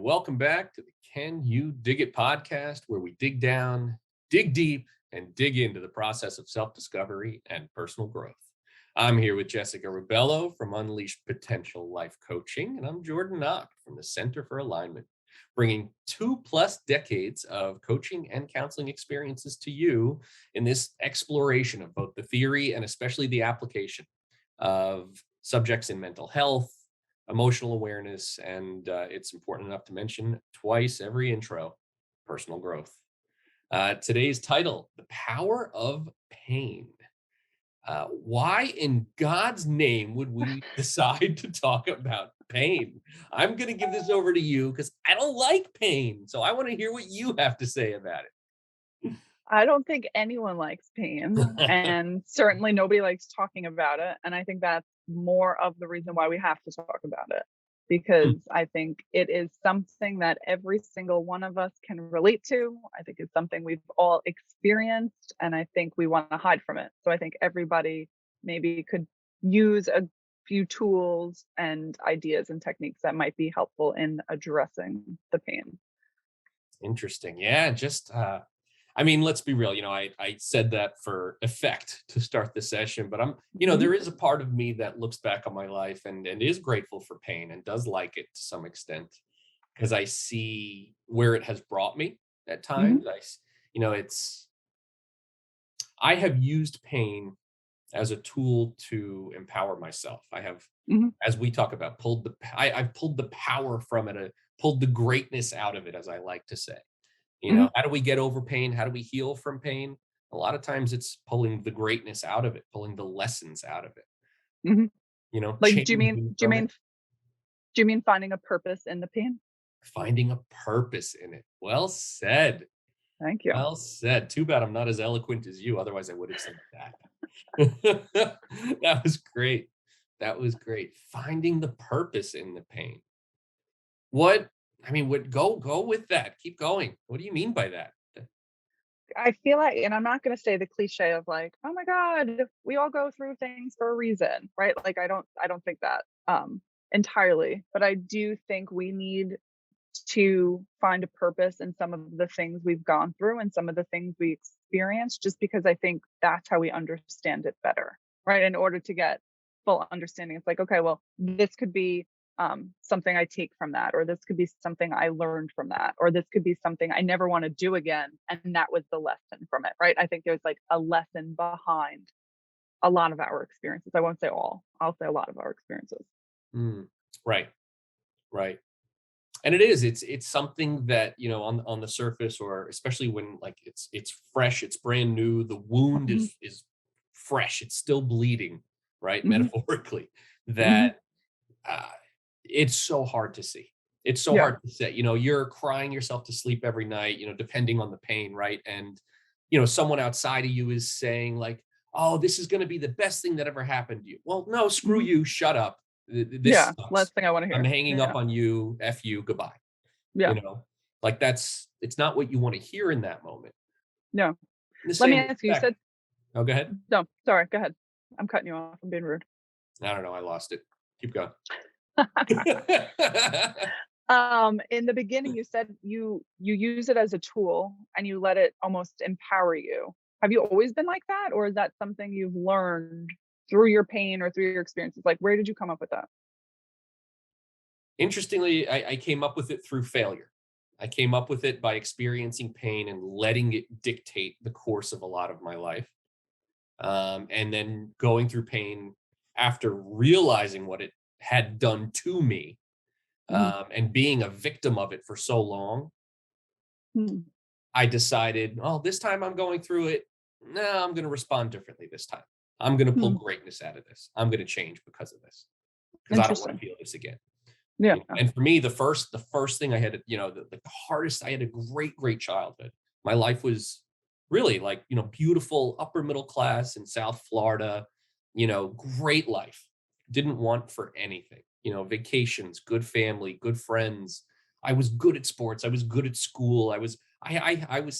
welcome back to the Can You Dig It podcast, where we dig down, dig deep, and dig into the process of self-discovery and personal growth. I'm here with Jessica Ribello from Unleashed Potential Life Coaching, and I'm Jordan Knock from the Center for Alignment, bringing 2+ decades of coaching and counseling experiences to you in this exploration of both the theory and especially the application of subjects in mental health, emotional awareness, and it's important enough to mention twice every intro, personal growth. Today's title, The Power of Pain. Why in God's name would we decide to talk about pain? I'm going to give this over to you because I don't like pain. So I want to hear what you have to say about I don't think anyone likes pain, it. and certainly nobody likes talking about it. And I think that's more of the reason why we have to talk about it, because I think it is something that every single one of us can relate to. I think it's something we've all experienced, and I think we want to hide from it. So I think everybody maybe could use a few tools and ideas and techniques that might be helpful in addressing the pain. Interesting. Yeah, let's be real. I said that for effect to start the session, but Mhm. there is a part of me that looks back on my life and is grateful for pain and does like it to some extent because I see where it has brought me at Mhm. times. I have used pain as a tool to empower myself. I have, Mhm. as we talk about, I've pulled the power from it, pulled the greatness out of it, as I like to say. Mhm. How do we get over pain? How do we heal from pain? A lot of times it's pulling the greatness out of it, pulling the lessons out of it, Mhm. Like, changing from it, do you mean finding a purpose in the pain? finding a purpose in it. Well said. Thank you. Well said. Too bad I'm not as eloquent as you. Otherwise, I would have said that. That was great. That was great. Finding the purpose in the pain. What, go with that. Keep going. What do you mean by that? I feel like, and I'm not going to say the cliche of like, oh my God, we all go through things for a reason, right? Like, I don't think that entirely, but I do think we need to find a purpose in some of the things we've gone through and some of the things we experience, just because I think that's how we understand it better, right? In order to get full understanding, it's like, okay, well, this could be something I take from that, or this could be something I learned from that, or this could be something I never want to do again. And that was the lesson from it, right? I think there's like a lesson behind a lot of our experiences. I won't say all, I'll say a lot of our experiences. Mm, right, right. And it's something that, on the surface, or especially when like it's fresh, it's brand new, the wound Hmm. is fresh, it's still bleeding, right? Hmm. Metaphorically, Hmm. that uh, it's so hard to see. It's so Yeah. hard to say. You're crying yourself to sleep every night, depending on the pain, right? And someone outside of you is saying like, "Oh, this is going to be the best thing that ever happened to you." Well, no, screw Hmm. you. Shut up. This Yeah. sucks. Last thing I want to I'm hear. hanging up Yeah. on you. F you. Goodbye. Yeah. You know, like it's not what you want to hear in that moment. No. In the Let me same ask you, you respect. said, Oh, go ahead. no, sorry, go ahead. I'm cutting you off. I'm being rude. I don't know. I lost it. Keep going. In the beginning, you said you use it as a tool and you let it almost empower you. Have you always been like that, or is that something you've learned through your pain or through your experiences? Like, where did you come up with that? Interestingly, I came up with it through failure. I came up with it by experiencing pain and letting it dictate the course of a lot of my life. And then going through pain after realizing what it had done to me, Hmm. and being a victim of it for so long, Hmm. I decided, oh, this time I'm going through it. No, I'm going to respond differently this time. I'm going to pull Hmm. greatness out of this. I'm going to change because of this because I don't want to Interesting. feel this again. Yeah. And for me, the first thing I had, the hardest. I had a great childhood. My life was really like, beautiful upper middle class in South Florida. Great life. Didn't want for anything. Vacations, good family, good friends. I was good at sports. I was good at school. I was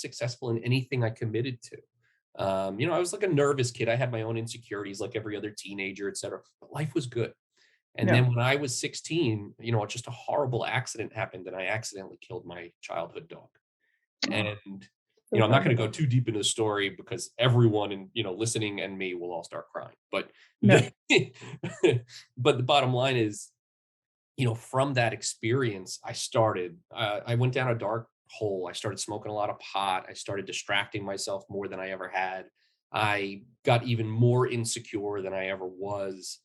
successful in anything I committed to. I was like a nervous kid. I had my own insecurities, like every other teenager, et cetera. But life was good. And Yeah. then when I was 16, just a horrible accident happened and I accidentally killed my childhood dog. Oh, And, so I'm not sorry. going to go too deep into the story because everyone listening and me will all start crying. But No. but the bottom line is, from that experience, I went down a dark hole. I started smoking a lot of pot. I started distracting myself more than I ever had. I got even more insecure than I ever was.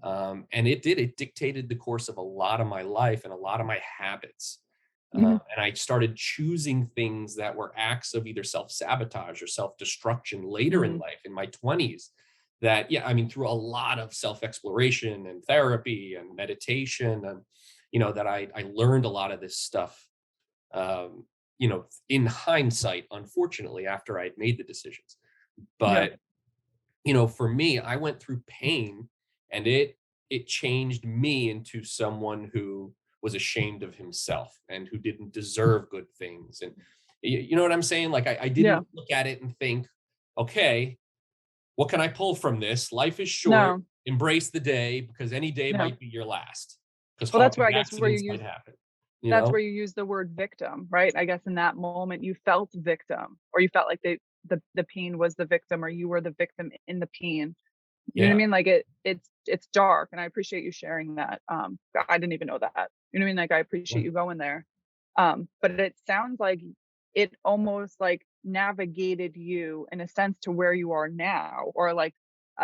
And it dictated the course of a lot of my life and a lot of my habits. Mhm. And I started choosing things that were acts of either self sabotage or self destruction later in Mm. life, in my 20s. That, yeah, I mean, through a lot of self exploration and therapy and meditation, and, that I learned a lot of this stuff, in hindsight, unfortunately, after I'd made the decisions. Yeah. But for me, I went through pain, and it changed me into someone who was ashamed of himself and who didn't deserve good things. And you know what I'm saying? Like I Yeah. didn't look at it and think, okay, what can I pull from this? Life is short. No. Embrace the day because any day No. might be your last. Because Well, that's where horrible I guess where you accidents might use happen. that's where you use the word victim, right? I guess in that moment you felt victim, or you felt like the pain was the victim, or you were the victim in the pain. You know what I Yeah, mean? Like it's dark, and I appreciate you sharing that. I didn't even know that. You know what I mean? Like I yeah, appreciate you going there. But it sounds like it almost like navigated you in a sense to where you are now, or like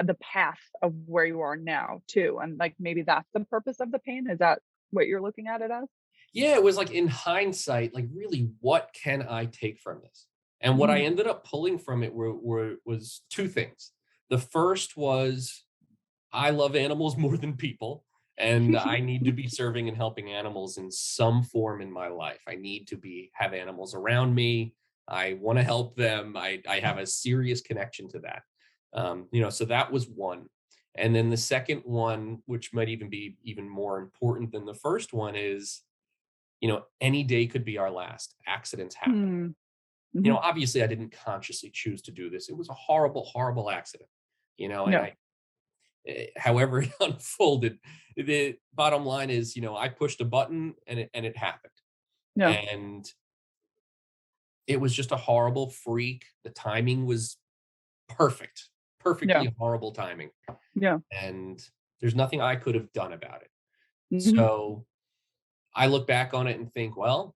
the path of where you are now too. And like maybe that's the purpose of the pain. Is that what you're looking at it as? yeah. It was like in hindsight, like really, what can I take from this? And what I Mhm. ended up pulling from it was two things. The first was I love animals more than people, and I need to be serving and helping animals in some form in my life. I need to have animals around me. I want to help them. I have a serious connection to that. So that was one. And then the second one, which might even be even more important than the first one, is any day could be our last. Accidents happen. Hmm. Mhm. Obviously, I didn't consciously choose to do this. It was a horrible, horrible accident. And Yeah. however it unfolded, the bottom line is, I pushed a button and it happened. Yeah. And it was just a horrible freak. The timing was perfect, Yeah. perfectly horrible timing. Yeah. And there's nothing I could have done about it. Mhm. So I look back on it and think, well,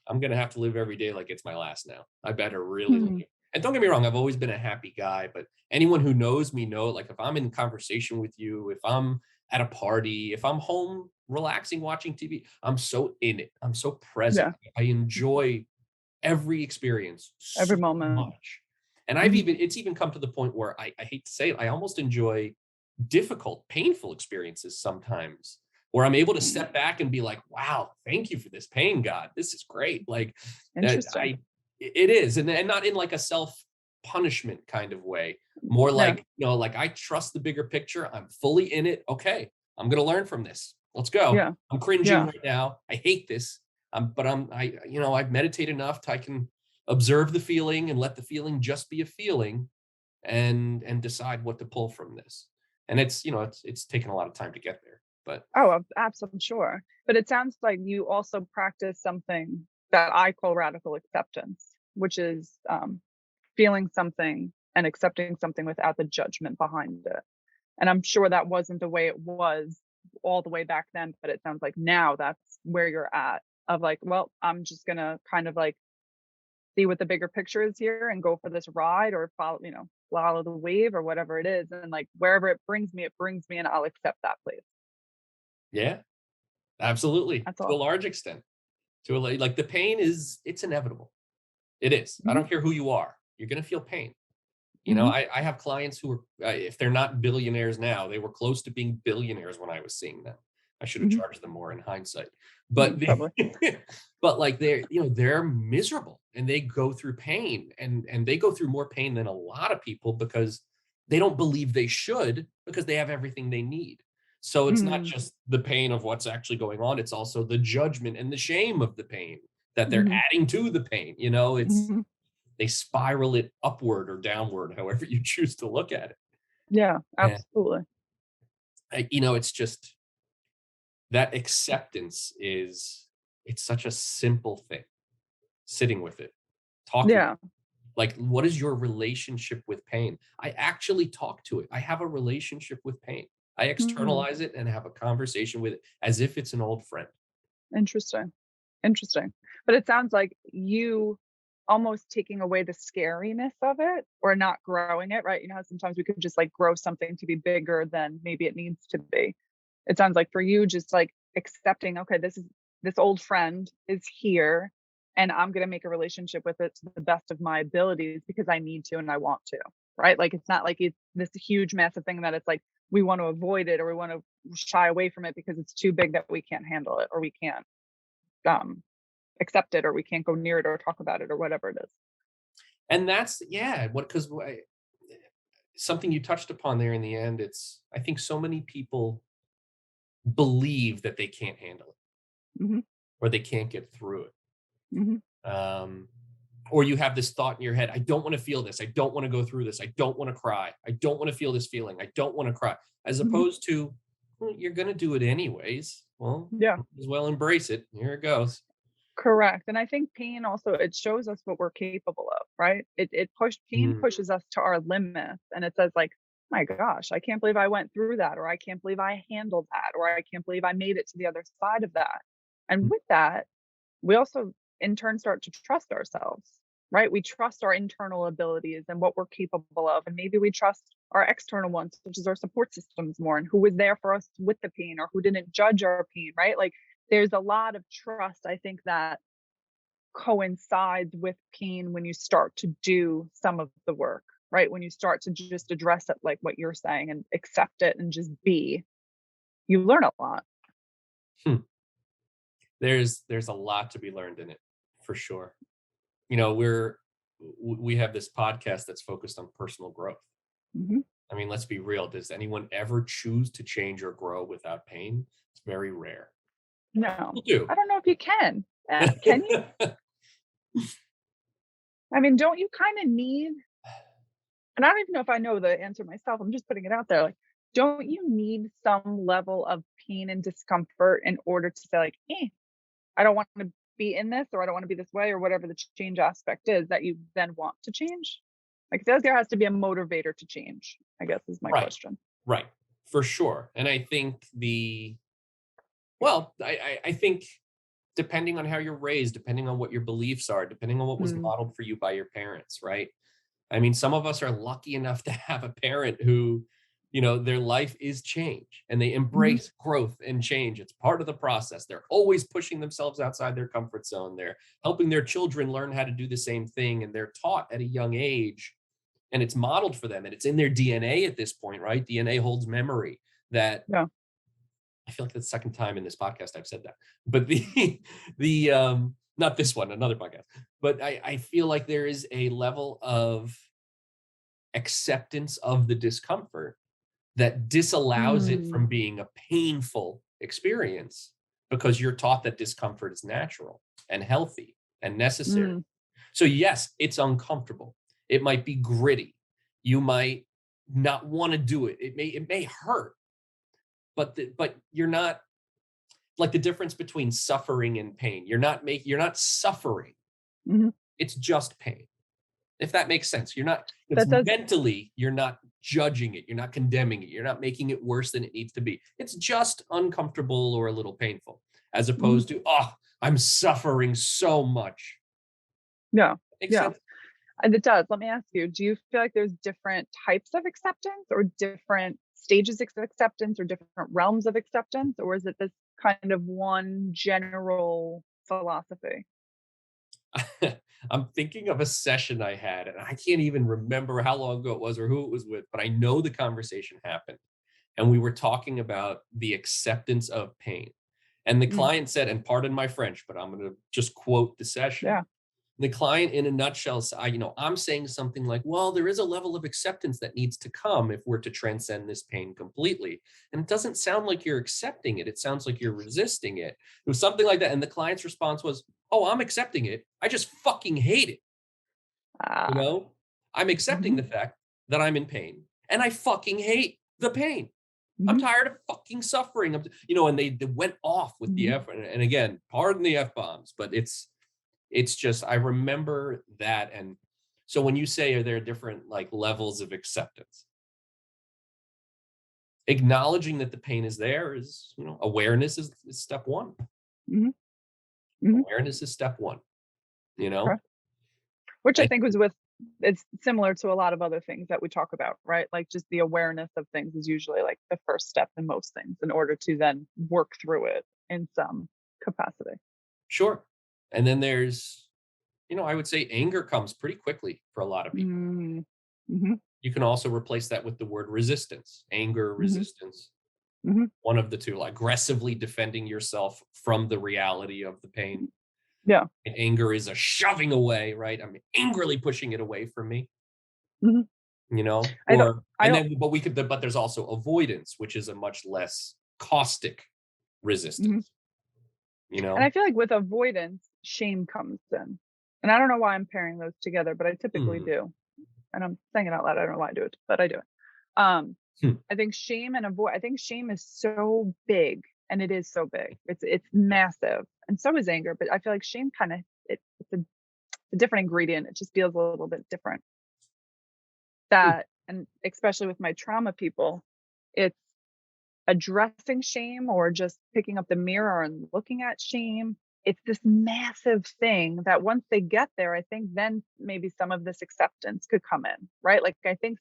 I'm gonna have to live every day like it's my last now. I better really Hmm. leave. And don't get me wrong, I've always been a happy guy, but anyone who knows me know, like if I'm in conversation with you, if I'm at a party, if I'm home relaxing watching TV, I'm so in it. I'm so present. Yeah. I enjoy every experience Every so moment. much. And Mhm. it's even come to the point where I hate to say it, I almost enjoy difficult, painful experiences sometimes where I'm able to Mm. step back and be like, wow, thank you for this pain, God. This is great. Like that Interesting. it is. And not in like a self punishment kind of way, more Yeah. like, like I trust the bigger picture. I'm fully in it. Okay. I'm going to learn from this. Let's go. Yeah. I'm cringing Yeah. right now. I hate this. But I've meditated enough to I can observe the feeling and let the feeling just be a feeling and decide what to pull from this. And it's taken a lot of time to get there. But Oh, I'm sure. But it sounds like you also practice something that I call radical acceptance, which is feeling something and accepting something without the judgment behind it. And I'm sure that wasn't the way it was all the way back then, but it sounds like now that's where you're at, of like, well, I'm just going to kind of like see what the bigger picture is here and go for this ride, or follow the wave or whatever it is. And like wherever it brings me and I'll accept that place. yeah, absolutely. That's To a all. large extent. Like the pain it's inevitable. It is. I Hmm. don't care who you are. You're going to feel pain. Hmm. I have clients who are, if they're not billionaires now, they were close to being billionaires when I was seeing them. I should have Hmm. charged them more in hindsight. But Probably. but like they're miserable and they go through pain and they go through more pain than a lot of people because they don't believe they should because they have everything they need. So it's not Hmm. just the pain of what's actually going on, it's also the judgment and the shame of the pain that they're Hmm. adding to the pain. It's Hmm. they spiral it upward or downward, however you choose to look at it. Yeah, And absolutely. it's just that acceptance it's such a simple thing. Sitting with it, talking. Yeah. Like, what is your relationship with pain? I actually talk to it. I have a relationship with pain. I Hmm. externalize it and have a conversation with it as if it's an old friend. Interesting. Interesting. But it sounds like you almost taking away the scariness of it or not growing it, right? You know how sometimes we could just like grow something to be bigger than maybe it needs to be. It sounds like for you, just like accepting, okay, this old friend is here and I'm going to make a relationship with it to the best of my abilities because I need to and I want to, right? Like it's not like it's this huge, massive thing that it's like we want to avoid it or we want to shy away from it because it's too big that we can't handle it or we can't um, accept it or we can't go near it or talk about it or whatever it is. And that's yeah, what because something you touched upon there in the end, it's I think so many people believe that they can't handle it Hmm. or they can't get through Hmm. it. Or you have this thought in your head, I don't want to feel this. I don't want to go through this. I don't want to cry. I don't want to feel this feeling. I don't want to cry. As Hmm. opposed to, well, you're going to do it anyways. Well, Yeah, might as well embrace it. Here it goes. correct. And I think pain also it shows us what we're capable of, right? Pain Mm, pushes us to our limits, and it says like, my gosh, I can't believe I went through that, or I can't believe I handled that, or I can't believe I made it to the other side of that. And mm, with that, we also in turn start to trust ourselves, right? We trust our internal abilities and what we're capable of. And maybe we trust our external ones, which is our support systems more and who was there for us with the pain or who didn't judge our pain, right? Like there's a lot of trust, I think, that coincides with pain when you start to do some of the work, right? When you start to just address it like what you're saying and accept it and just be, you learn a lot. hmm. There's a lot to be learned in it, for sure. We have this podcast that's focused on personal growth. Hmm. I mean, let's be real. Does anyone ever choose to change or grow without pain? It's very rare. No, People do. I don't know if you can. Can you? I mean, don't you kind of need, and I don't even know if I know the answer myself. I'm just putting it out there. Like, don't you need some level of pain and discomfort in order to say, like, I don't want to be in this or I don't want to be this way or whatever the change aspect is that you then want to change? Like, I feel like there has to be a motivator to change, I guess is my Right, question. right, for sure. And I think I think depending on how you're raised, depending on what your beliefs are, depending on what was Mm, modeled for you by your parents, right? I mean, some of us are lucky enough to have a parent who, their life is change and they mhm. embrace growth and change. It's part of the process. They're always pushing themselves outside their comfort zone. They're helping their children learn how to do the same thing. And they're taught at a young age and it's modeled for them and it's in their DNA at this point, right? DNA holds memory that Yeah. I feel like that's the second time in this podcast I've said that. But the not this one, another podcast. But I feel like there is a level of acceptance of the discomfort that disallows it Mm, from being a painful experience because you're taught that discomfort is natural and healthy and necessary. mm, So yes, it's uncomfortable. It might be gritty. You might not want to do it. It may hurt, but you're not like the difference between suffering and pain. You're not suffering. mhm. It's just pain. If that makes sense. It's That does. mentally, you're not judging it, you're not condemning it, you're not making it worse than it needs to be. It's just uncomfortable or a little painful, as Mhm. opposed to, oh, I'm suffering so much. Yeah. Makes Yeah. sense? And it does. Let me ask you, do you feel like there's different types of acceptance or different stages of acceptance or different realms of acceptance? Or is it this kind of one general philosophy? I'm thinking of a session I had, and I can't even remember how long ago it was or who it was with, but I know the conversation happened. And we were talking about the acceptance of pain. And the Mm, client said, and pardon my French, but I'm going to just quote the session. yeah. The client, in a nutshell, I'm saying something like, well, there is a level of acceptance that needs to come if we're to transcend this pain completely. And it doesn't sound like you're accepting it. It sounds like you're resisting it. It was something like that. And the client's response was, oh, I'm accepting it. I just fucking hate it. You Ah. know, I'm accepting Mhm. the fact that I'm in pain and I fucking hate the pain. I'm Mhm. tired of fucking suffering. And they went off with the Mhm. F, and again, pardon the F bombs, but it's just I remember that. And so when you say, are there different like levels of acceptance? Acknowledging that the pain is there is, awareness is step one. Mhm. Mhm. Awareness is step one, you know? Okay. Which I I think was with it's similar to a lot of other things that we talk about, right? Like just the awareness of things is usually like the first step in most things in order to then work through it in some capacity. Sure. And then there's, I would say anger comes pretty quickly for a lot of people. Mm. Mhm. You can also replace that with the word resistance, anger, Mhm. resistance, Mhm. one of the two, like aggressively defending yourself from the reality of the pain. Yeah. And anger is a shoving away, right? I'm angrily pushing it away from me, Mhm. I don't I and don't then, but there's also avoidance, which is a much less caustic mhm. resistance, you And I know? feel like with avoidance, shame comes in. And I don't know why I'm pairing those together, but I typically Hmm. do. And I'm saying it out loud. I don't know why I do it, but I do it. Um, Hmm. I think shame is so big, and it is so big. It's massive. And so is anger, but I feel like shame kind of it's a different ingredient. It just feels a little bit different. Hmm. That and especially with my trauma people, it's addressing shame or just picking up the mirror and looking at shame. It's this massive thing that once they get there, I think then maybe some of this acceptance could come in, right? Like I think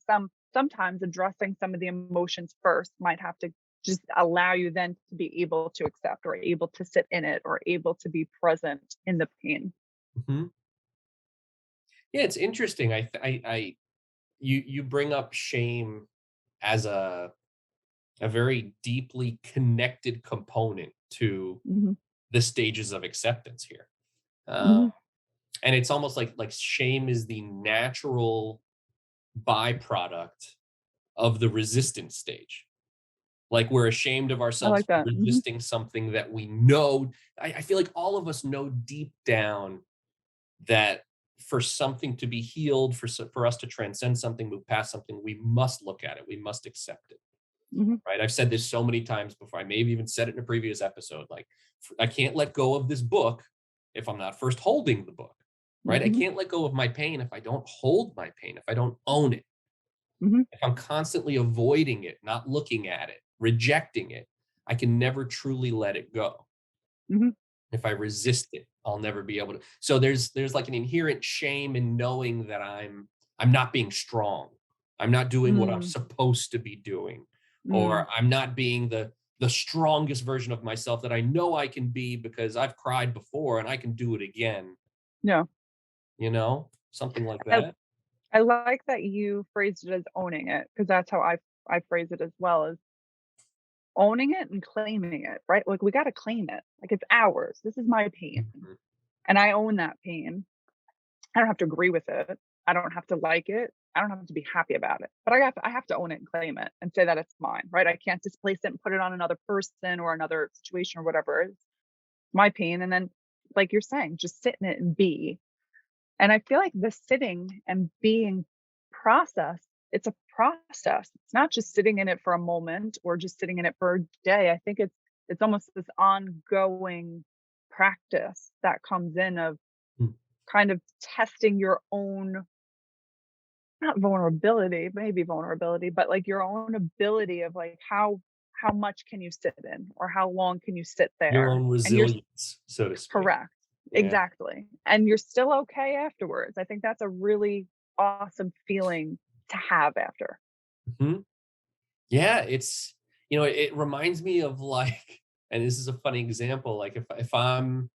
sometimes addressing some of the emotions first might have to just allow you then to be able to accept or able to sit in it or able to be present in the pain. Mhm. Yeah, it's interesting. You bring up shame as a very deeply connected component to Mhm. the stages of acceptance here. Mhm. And it's almost like shame is the natural byproduct of the resistance stage. Like we're ashamed of I ourselves like for that. Mhm. resisting something that we know. I feel like all of us know deep down that for something to be healed, for us to transcend something, move past something, we must look at it. We must accept it. Mhm. Right? I've said this so many times before. I may have even said it in a previous episode. Like, I can't let go of this book if I'm not first holding the book. Right? I Mhm. can't let go of my pain if I don't hold my pain, if I don't own it. Mhm. If I'm constantly avoiding it, not looking at it, rejecting it, I can never truly let it go. Mhm. If I resist it, I'll never be able to. So there's like an inherent shame in knowing that I'm not being strong. I'm not doing what I'm Mm. supposed to be doing, Mm. or I'm not being the strongest version of myself that I know I can be because I've cried before and I can do it again, Yeah. something like I that. I like that you phrased it as owning it because that's how I phrase it as well as owning it and claiming it, right? Like we got to claim it. Like it's ours. This is my pain Mhm. and I own that pain. I don't have to agree with it. I don't have to like it. I don't have to be happy about it. But I have to own it and claim it and say that it's mine, right? I can't displace it and put it on another person or another situation or whatever. It's my pain and then like you're saying, just sit in it and be. And I feel like the sitting and being process, it's a process. It's not just sitting in it for a moment or just sitting in it for a day. I think it's almost this ongoing practice that comes in of Mm. kind of testing your own not vulnerability, maybe vulnerability, but like your own ability of like how much can you sit in or how long can you sit Your there? own And you're resilience, so to speak. correct. Yeah. Exactly. And you're still okay afterwards. I think that's a really awesome feeling to have after. Mhm. Yeah, it reminds me of like, and this is a funny example. Like if I'm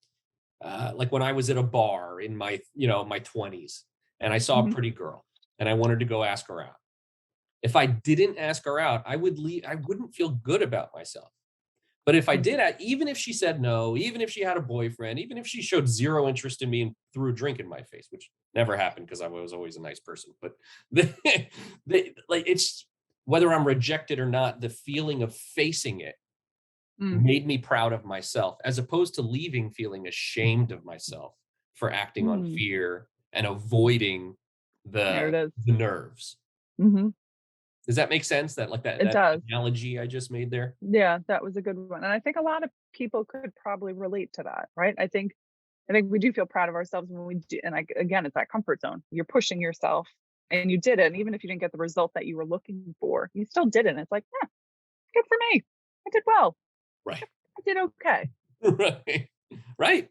like when I was at a bar in my 20s and I saw a Mhm. pretty girl and I wanted to go ask her out. If I didn't ask her out, I wouldn't feel good about myself. But if I Mm. did, even if she said no, even if she had a boyfriend, even if she showed zero interest in me and threw a drink in my face, which never happened because I was always a nice person, but like it's whether I'm rejected or not, the feeling of facing it Mm. made me proud of myself as opposed to leaving feeling ashamed of myself for acting on Mm. fear and avoiding There it the is. the nerves. Mhm. Does that make sense? That like that It that does. analogy I just made there? Yeah, that was a good one, and I think a lot of people could probably relate to that, right? I think we do feel proud of ourselves when we do, and like again, it's that comfort zone. You're pushing yourself, and you did it. And even if you didn't get the result that you were looking for, you still did it. And it's like, yeah, good for me. I did well. Right. I did okay. Right. Right.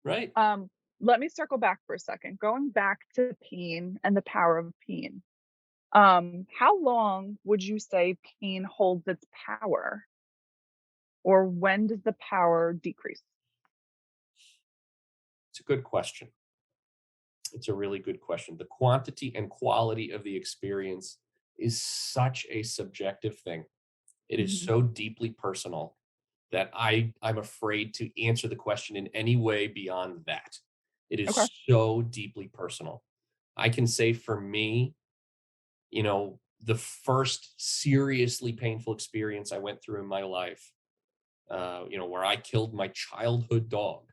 Right. Um, Let me circle back for a second. Going back to pain and the power of pain. How long would you say pain holds its power, or when does the power decrease? It's a good question. It's a really good question. The quantity and quality of the experience is such a subjective thing. It is Hmm. so deeply personal that I'm afraid to answer the question in any way beyond that. It Okay. is so deeply personal. I can say for me, the first seriously painful experience I went through in my life, where I killed my childhood dog,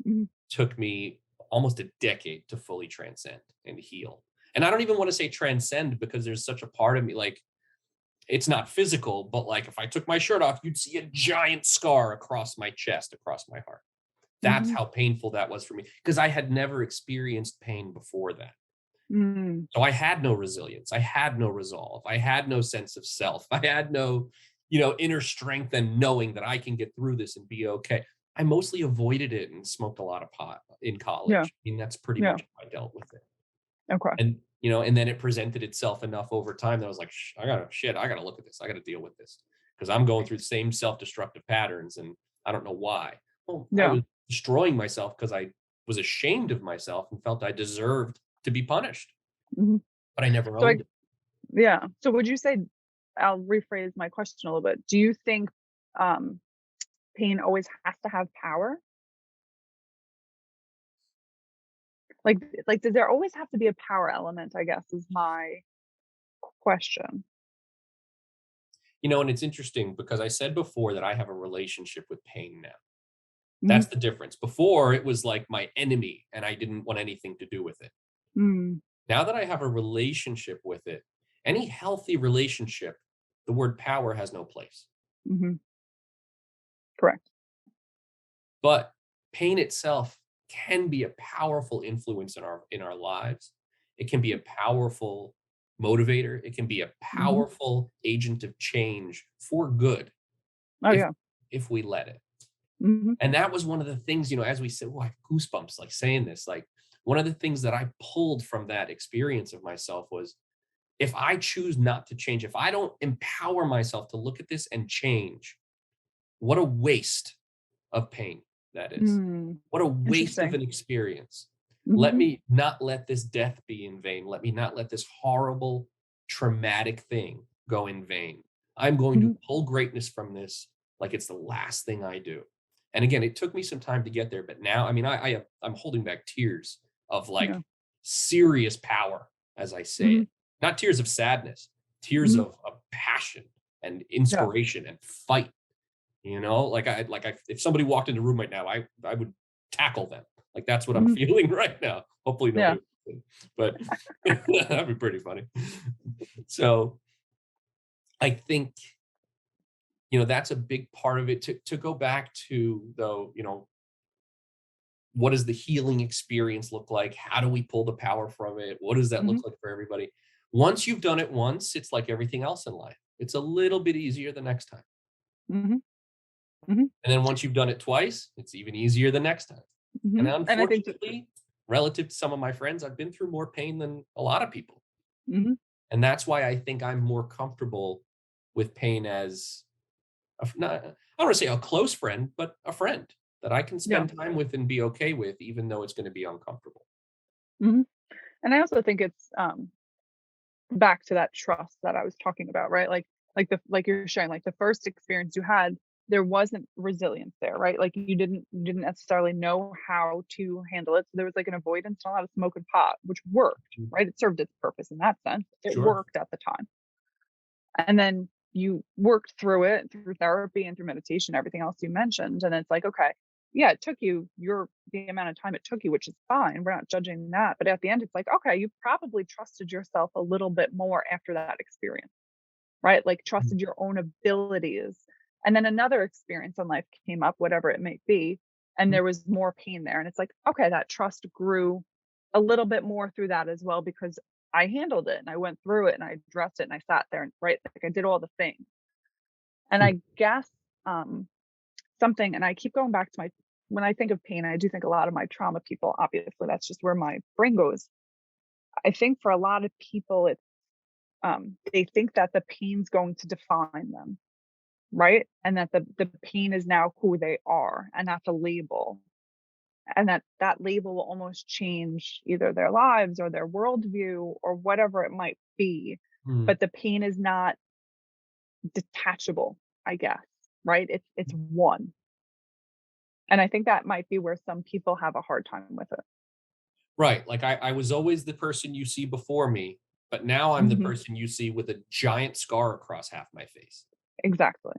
Hmm. took me almost a decade to fully transcend and heal. And I don't even want to say transcend because there's such a part of me like it's not physical, but like if I took my shirt off, you'd see a giant scar across my chest, across my heart. That's Hmm. how painful that was for me because I had never experienced pain before that. Mm. So I had no resilience. I had no resolve. I had no sense of self. I had no, inner strength and knowing that I can get through this and be okay. I mostly avoided it and smoked a lot of pot in Yeah. college. I mean, that's pretty Yeah. much how I dealt with it. Okay. And then it presented itself enough over time that I was like, I gotta look at this. I gotta deal with this because I'm going through the same self-destructive patterns and I don't know why. Well, I Yeah. was destroying myself because I was ashamed of myself and felt I deserved to be punished, Hmm. but I never So I owned it. Yeah. So would you say, I'll rephrase my question a little bit. Do you think um pain always has to have power? Like does there always have to be a power element, I guess is my question. And it's interesting because I said before that I have a relationship with pain now. Mhm. That's the difference. Before it was like my enemy and I didn't want anything to do with it. Mm. Now that I have a relationship with it, any healthy relationship, the word power has no place. Mhm. Correct. But pain itself can be a powerful influence in our lives. It can be a powerful motivator. It can be a Mhm. powerful agent of change for good Oh if yeah. if we let it. Mhm. And that was one of the things, as we said, oh, I have goosebumps like saying this. Like one of the things that I pulled from that experience of myself was if I choose not to change, if I don't empower myself to look at this and change, what a waste of pain that is. Mm. What a waste of Interesting. an experience. Let Mhm. me not let this death be in vain. Let me not let this horrible, traumatic thing go in vain. I'm going to Mhm. pull greatness from this like it's the last thing I do. And again, it took me some time to get there, but now, I mean, I'm holding back tears of like Yeah. serious power as I say Mhm. it, not tears of sadness, tears Mhm. of passion and Yeah. inspiration and fight. If somebody walked in the room right now, I would tackle them. Like that's what I'm Mhm. feeling right now. Hopefully Yeah. nobody would, but that'd be pretty funny. So I think, that's a big part of it to go back to though, what does the healing experience look like? How do we pull the power from it? What does that Mhm. look like for everybody? Once you've done it once, it's like everything else in life. It's a little bit easier the next time. Mhm. Mhm. And then once you've done it twice, it's even easier the next time. And Mhm. And I think that. unfortunately, relative to some of my friends, I've been through more pain than a lot of people. Mhm. And that's why I think I'm more comfortable with pain as not, I don't want to say a close friend, but a friend that I can Yeah. spend time with and be okay with, even though it's going to be uncomfortable. Mhm. And I also think it's back to that trust that I was talking about, right? Like you're sharing, like the first experience you had, there wasn't resilience there, right? Like you didn't necessarily know how to handle it. So there was like an avoidance and a lot of smoke and pot, which worked, Mm. right? It served its purpose in that sense. It Sure. worked at the time. And then you worked through it through therapy and through meditation, everything else you mentioned. And it's like, okay, yeah, it took you the amount of time it took you, which is fine. We're not judging that. But at the end, it's like, okay, you probably trusted yourself a little bit more after that experience. right? Like Mm. trusted your own abilities. And then another experience in life came up, whatever it may be, and Mm. there was more pain there. And it's like, okay, that trust grew a little bit more through that as well because I handled it and I went through it and I addressed it and I sat there and right, like I did all the things. And Hmm. I guess um something, and I keep going back to my, when I think of pain, I do think a lot of my trauma people. Obviously, that's just where my brain goes. I think for a lot of people, it's they think that the pain's going to define them, right? And that the pain is now who they are, and that's a label, and that label will almost change either their lives or their worldview or whatever it might be. Hmm. But the pain is not detachable, I guess, right? It's one, and I think that might be where some people have a hard time with it. Right. Like I was always the person you see before me, but now I'm the Mhm. person you see with a giant scar across half my face. Exactly.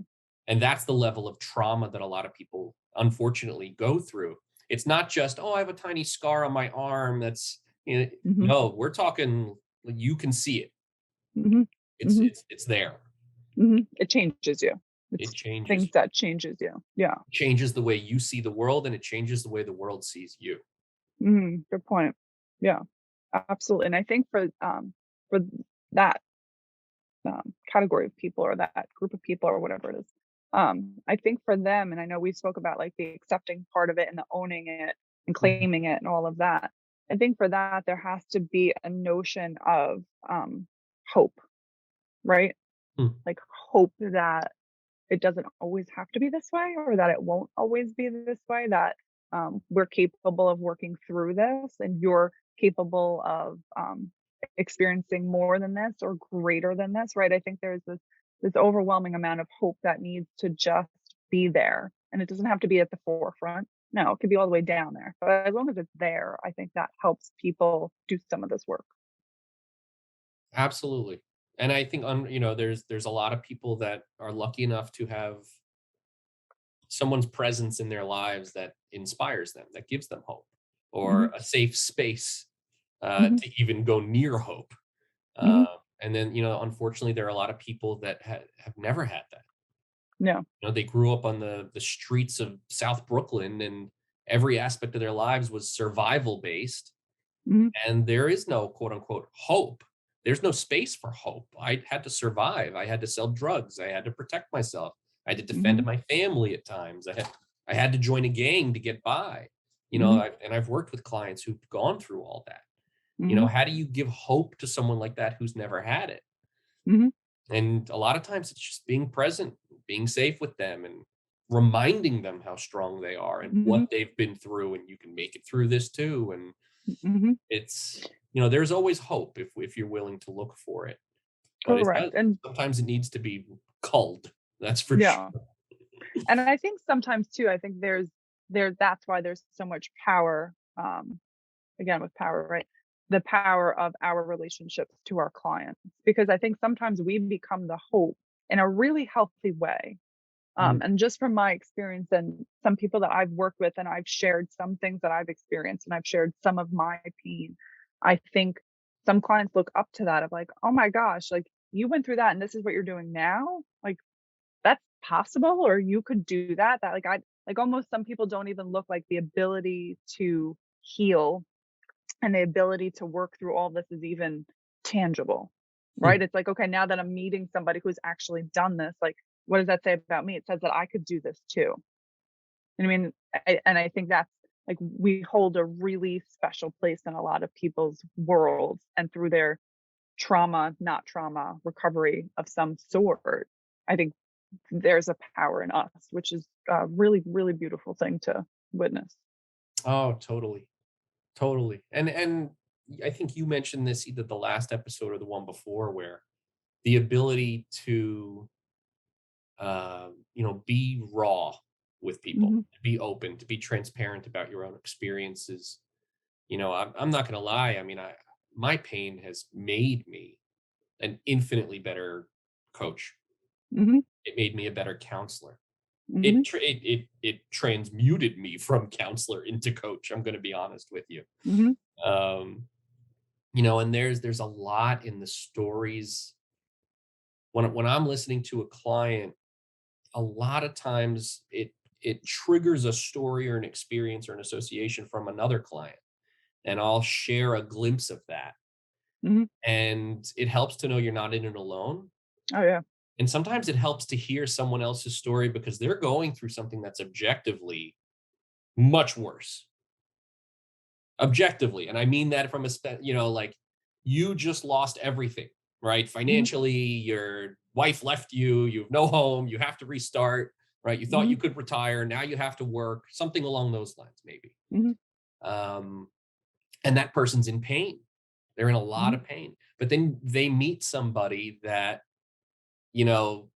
And that's the level of trauma that a lot of people unfortunately go through. It's not just, oh, I have a tiny scar on my arm. That's, Mhm. no, we're talking, like, you can see it. Mhm. It's Mhm. it's it's there. Mhm. It changes you. It It's changes things you. that changes you. Yeah. Changes the way you see the world, and it changes the way the world sees you. Mhm. Good point. Yeah. Absolutely. And I think for that category of people or that group of people or whatever it is, I think for them, and I know we spoke about like the accepting part of it and the owning it and Mhm. claiming it and all of that. I think for that there has to be a notion of hope, right? Hmm. Like hope that it doesn't always have to be this way or that it won't always be this way, that we're capable of working through this and you're capable of experiencing more than this or greater than this, right? I think there's this overwhelming amount of hope that needs to just be there, and it doesn't have to be at the forefront. No, it could be all the way down there, but as long as it's there, I think that helps people do some of this work. Absolutely. And I think there's a lot of people that are lucky enough to have someone's presence in their lives that inspires them, that gives them hope, or Hmm. a safe space Hmm. to even go near hope. Hmm. Uh, and then, unfortunately, there are a lot of people that have never had that. No. They grew up on the streets of South Brooklyn, and every aspect of their lives was survival based, Hmm. and there is no quote unquote hope. There's no space for hope. I had to survive. I had to sell drugs. I had to protect myself. I had to defend Hmm. my family at times. I had to join a gang to get by. Hmm. I've worked with clients who've gone through all that. Hmm. How do you give hope to someone like that who's never had it? Hmm. And a lot of times it's just being present, being safe with them, and reminding them how strong they are and Hmm. what they've been through, and you can make it through this too. And Hmm. it's, there's always hope if you're willing to look for it. But it does Correct. And sometimes it needs to be culled. That's for sure. yeah. And I think sometimes too, I think that's why there's so much power, again with power, right? The power of our relationships to our clients. Because I think sometimes we become the hope in a really healthy way. Mm. And just from my experience and some people that I've worked with, and I've shared some things that I've experienced and I've shared some of my pain, I think some clients look up to that of like, oh my gosh, like you went through that and this is what you're doing now. Like that's possible, or you could do that. That like I like almost some people don't even look like the ability to heal and the ability to work through all this is even tangible, Hmm. right? It's like, okay, now that I'm meeting somebody who's actually done this, like, what does that say about me? It says that I could do this too. And I mean, and I think that's like we hold a really special place in a lot of people's worlds and through their trauma, not trauma, recovery of some sort. I think there's a power in us, which is a really, really beautiful thing to witness. Oh, totally. Totally. And I think you mentioned this either the last episode or the one before, where the ability to be raw with people, Hmm. to be open, to be transparent about your own experiences. I'm not going to lie. I mean, my pain has made me an infinitely better coach. Hmm. It made me a better counselor. Hmm. It transmuted me from counselor into coach. I'm going to be honest with you. Hmm. Um, and there's a lot in the stories when I'm listening to a client, a lot of times it triggers a story or an experience or an association from another client, and I'll share a glimpse of that. Mhm. And it helps to know you're not in it alone. Oh, yeah. And sometimes it helps to hear someone else's story because they're going through something that's objectively much worse. Objectively, and I mean that from like, you just lost everything, right? Mhm. Financially, your wife left you, you have no home, you have to restart, right? You thought Mhm. you could retire, now you have to work, something along those lines, maybe. Mhm. Um, and that person's in pain. They're in a lot Mhm. of pain. But then they meet somebody that, you know,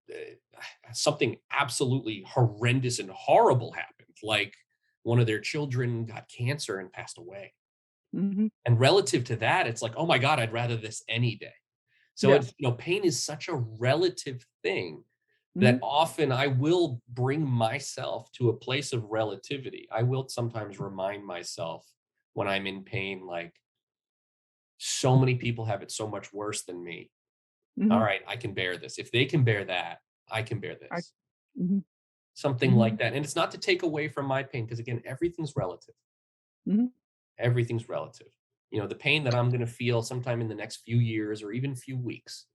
something absolutely horrendous and horrible happened, like one of their children got cancer and passed away. Mhm. And relative to that, it's like, "Oh my god, I'd rather this any day." So Yeah. it's, pain is such a relative thing that Mhm. often I will bring myself to a place of relativity. I will sometimes remind myself when I'm in pain, like, so many people have it so much worse than me. All Mhm. right, I can bear this. If they can bear that, I can bear I this. Mhm. Something like Mhm. that. And it's not to take away from my pain, because again, everything's relative. Mhm. Everything's relative. The pain that I'm going to feel sometime in the next few years or even few weeks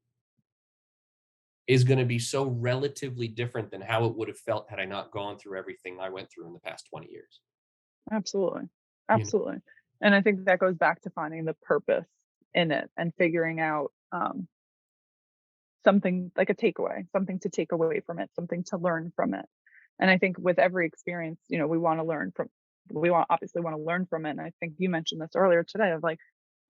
is going to be so relatively different than how it would have felt had I not gone through everything I went through in the past 20 years. Absolutely. You know, Absolutely. And I think that goes back to finding the purpose in it and figuring out, something like a takeaway, something to take away from it, something to learn from it. And I think with every experience, we obviously want to learn from it. And I think you mentioned this earlier today of like,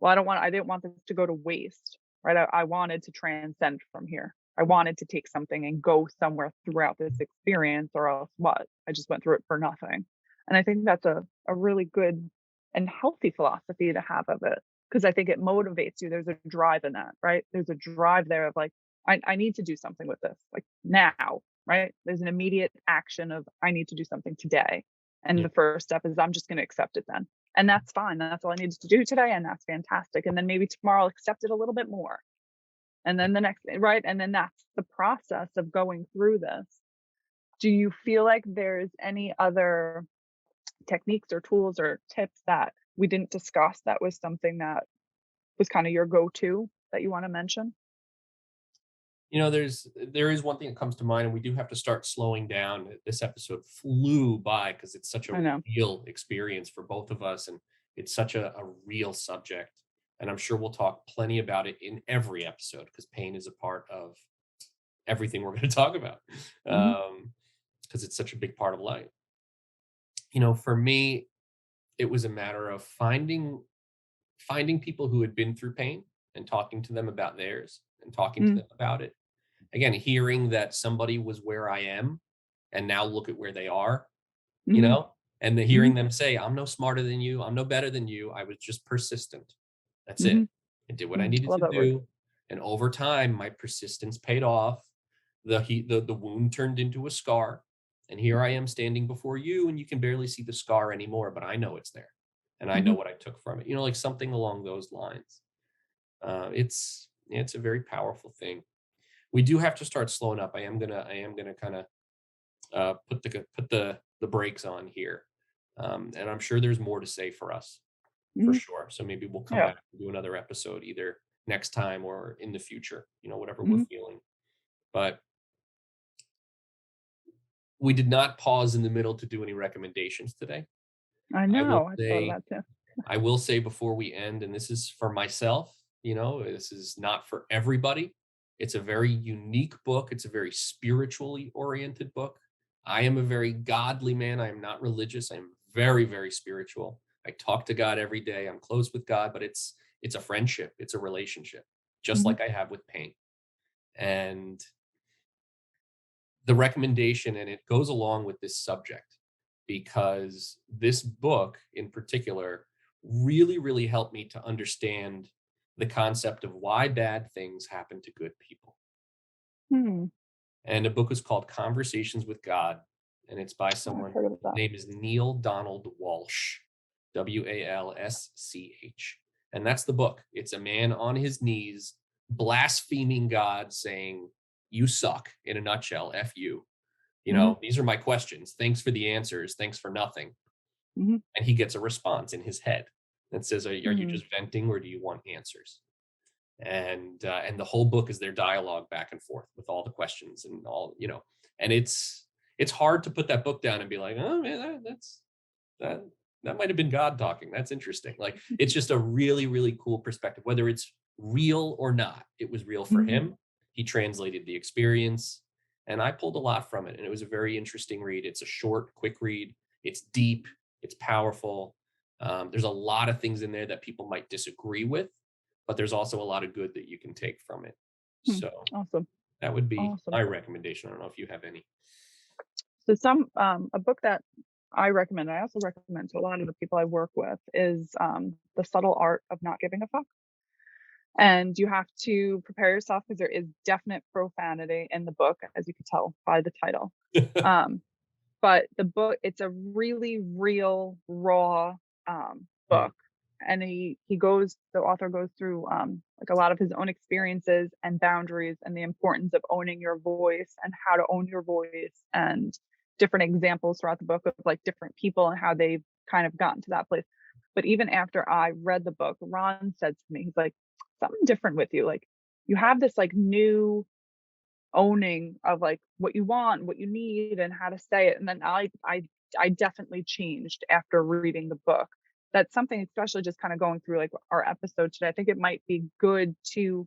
well, I didn't want this to go to waste, right? I wanted to transcend from here. I wanted to take something and go somewhere throughout this experience, or else what? I just went through it for nothing. And I think that's a really good and healthy philosophy to have of it, because I think it motivates you. There's a drive in that, right? There's a drive there of like, I need to do something with this, like now, right? There's an immediate action of I need to do something today. And yeah, the first step is I'm just going to accept it then. And that's fine. That's all I needed to do today. And that's fantastic. And then maybe tomorrow I'll accept it a little bit more. And yeah. then the next, right? And then that's the process of going through this. Do you feel like there's any other techniques or tools or tips that we didn't discuss that was something that was kind of your go to that you want to mention? There is one thing that comes to mind, and we do have to start slowing down. This episode flew by because it's such a I know. real experience for both of us, and it's such a real subject. And I'm sure we'll talk plenty about it in every episode because pain is a part of everything we're going to talk about. Hmm. Because it's such a big part of life. For me, it was a matter of finding people who had been through pain and talking to them about theirs and talking to Hmm. them about it. Again, hearing that somebody was where I am and now look at where they are, Hmm. and Hmm. hearing them say, I'm no smarter than you, I'm no better than you. I was just persistent. That's it. Hmm. I did what I Mm, I needed love to that word. do. And over time, my persistence paid off. The wound turned into a scar. And here I am standing before you, and you can barely see the scar anymore, but I know it's there. And I know Mhm, what I took from it. Like something along those lines. It's a very powerful thing. We do have to start slowing up. I am gonna kind of put the brakes on here, and I'm sure there's more to say for us, for mhm, sure. So maybe we'll come yeah, back and do another episode either next time or in the future. Whatever we're mhm. feeling. But we did not pause in the middle to do any recommendations today. I I will know, I thought of say that too. I will say before we end, and this is for myself, this is not for everybody. It's a very unique book. It's a very spiritually oriented book. I am a very godly man. I am not religious. I'm very, very spiritual. I talk to God every day. I'm close with God, but it's a friendship. It's a relationship, just Mhm, like I have with pain. And the recommendation, and it goes along with this subject because this book in particular really, really helped me to understand the concept of why bad things happen to good people. hmm, And the book is called Conversations with God, and it's by I've someone. heard of His that. name is Neil Donald Walsh, Walsch. And that's the book. It's a man on his knees blaspheming God, saying, you suck, in a nutshell, F you. You Mhm. know, these are my questions. Thanks for the answers. Thanks for nothing. Mhm. And he gets a response in his head that says, are you Mm. just venting or do you want answers? And the whole book is their dialogue back and forth with all the questions and all, you know, and it's hard to put that book down and be like, oh man, that that might have been God talking. That's interesting. Like it's just a really, really cool perspective, whether it's real or not. It was real for Mhm. him. He translated the experience, and I pulled a lot from it. And it was a very interesting read. It's a short, quick read. It's deep. It's powerful. There's a lot of things in there that people might disagree with, but there's also a lot of good that you can take from it. Hmm. So Awesome. that would be Awesome. my recommendation. I don't know if you have any. So a book that I recommend, I also recommend to a lot of the people I work with is The Subtle Art of Not Giving a Fuck. And you have to prepare yourself because there is definite profanity in the book, as you could tell by the title. Um, but the book, it's a really real, raw Mm, book. And the author goes through like a lot of his own experiences and boundaries and the importance of owning your voice and how to own your voice and different examples throughout the book of like different people and how they've kind of gotten to that place. But even after I read the book, Ron said to me, he's like, something different with you. Like you have this like new owning of like what you want, what you need, and how to say it. And then I definitely changed after reading the book. That's something, especially just kind of going through like our episode today. I think it might be good to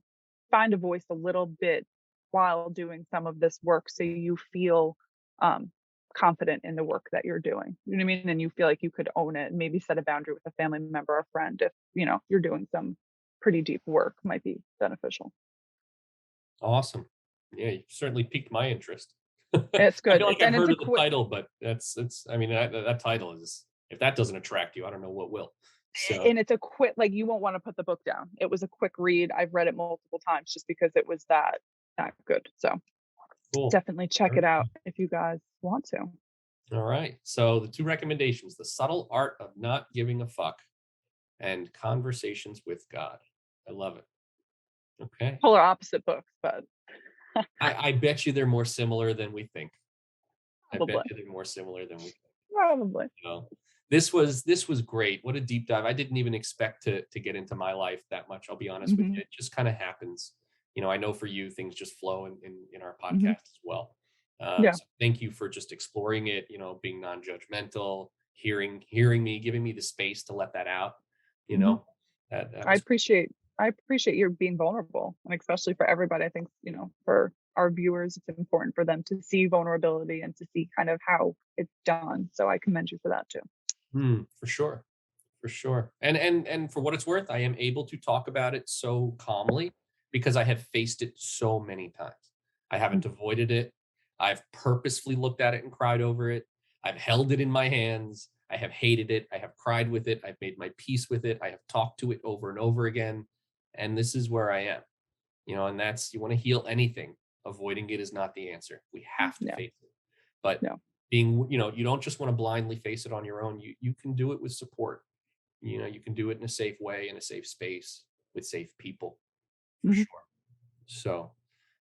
find a voice a little bit while doing some of this work, so you feel um, confident in the work that you're doing. You know what I mean? And you feel like you could own it. And maybe set a boundary with a family member or friend if you're doing some pretty deep work. Might be beneficial. awesome. Yeah, you certainly piqued my interest. I It's good. feel like I've And it's heard a of the quick. title, but it's I mean that title is, if that doesn't attract you, I don't know what will. So And it's a quick, like, you won't want to put the book down. It was a quick read. I've read it multiple times just because it was that good. So cool. definitely check Very it out cool. if you guys want to. All right. So the two recommendations: The Subtle Art of Not Giving a Fuck and Conversations with God. I love it. Okay. Polar opposite books, but I bet you they're more similar than we think. I bet probably. you they're more similar than we think. Probably. So this was great. What a deep dive. I didn't even expect to get into my life that much. I'll be honest with Hmm. you. It just kind of happens. You know, I know for you things just flow in our Hmm. podcast as well. Yeah. So thank you for just exploring it, being non-judgmental, hearing me, giving me the space to let that out. You Hmm. know, that I was appreciate I appreciate your being vulnerable, and especially for everybody. I think for our viewers, it's important for them to see vulnerability and to see kind of how it's done. So I commend you for that too. for sure. For sure. And for what it's worth, I am able to talk about it so calmly because I have faced it so many times. I haven't avoided it. I've purposefully looked at it and cried over it. I've held it in my hands. I have hated it. I have cried with it. I've made my peace with it. I have talked to it over and over again. And this is where I am. And that's, you want to heal anything. Avoiding it is not the answer. We have to Yeah. face it. But Yeah. you don't just want to blindly face it on your own. You can do it with support. You can do it in a safe way, in a safe space, with safe people, for Hmm. sure. So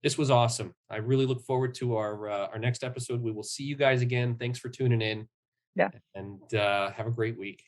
this was awesome. I really look forward to our next episode. We will see you guys again. Thanks for tuning in, Yeah. and have a great week.